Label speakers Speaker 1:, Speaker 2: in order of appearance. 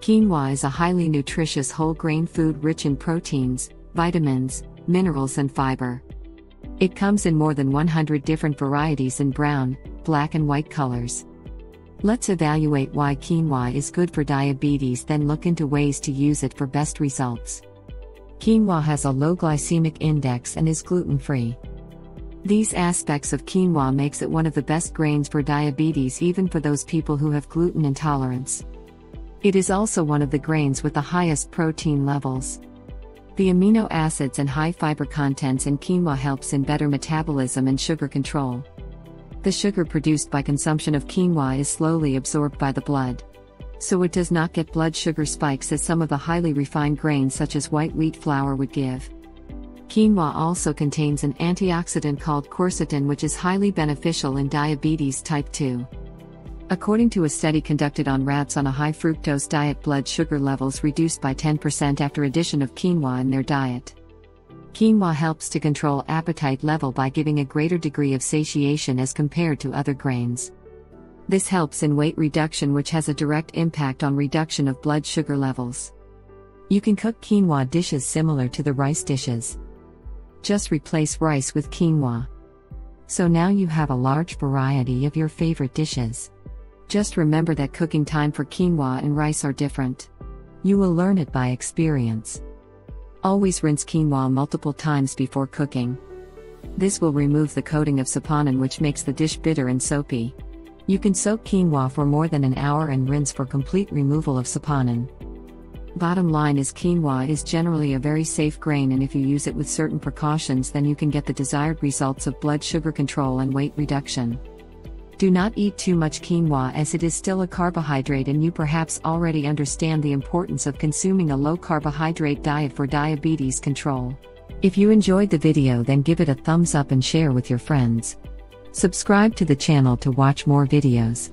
Speaker 1: Quinoa is a highly nutritious whole grain food rich in proteins, vitamins, minerals and fiber. It comes in more than 100 different varieties in brown, black and white colors. Let's evaluate why quinoa is good for diabetes, then look into ways to use it for best results. Quinoa has a low glycemic index and is gluten-free. These aspects of quinoa makes it one of the best grains for diabetes, even for those people who have gluten intolerance. It is also one of the grains with the highest protein levels. The amino acids and high fiber contents in quinoa helps in better metabolism and sugar control. The sugar produced by consumption of quinoa is slowly absorbed by the blood, so it does not get blood sugar spikes as some of the highly refined grains such as white wheat flour would give. Quinoa also contains an antioxidant called quercetin, which is highly beneficial in diabetes type 2. According to a study conducted on rats on a high fructose diet, blood sugar levels reduced by 10% after addition of quinoa in their diet. Quinoa helps to control appetite level by giving a greater degree of satiation as compared to other grains. This helps in weight reduction, which has a direct impact on reduction of blood sugar levels. You can cook quinoa dishes similar to the rice dishes. Just replace rice with quinoa. So now you have a large variety of your favorite dishes. Just remember that cooking time for quinoa and rice are different. You will learn it by experience. Always rinse quinoa multiple times before cooking. This will remove the coating of saponin, which makes the dish bitter and soapy. You can soak quinoa for more than an hour and rinse for complete removal of saponin. Bottom line is, quinoa is generally a very safe grain, and if you use it with certain precautions, then you can get the desired results of blood sugar control and weight reduction. Do not eat too much quinoa, as it is still a carbohydrate, and you perhaps already understand the importance of consuming a low carbohydrate diet for diabetes control. If you enjoyed the video, then give it a thumbs up and share with your friends. Subscribe to the channel to watch more videos.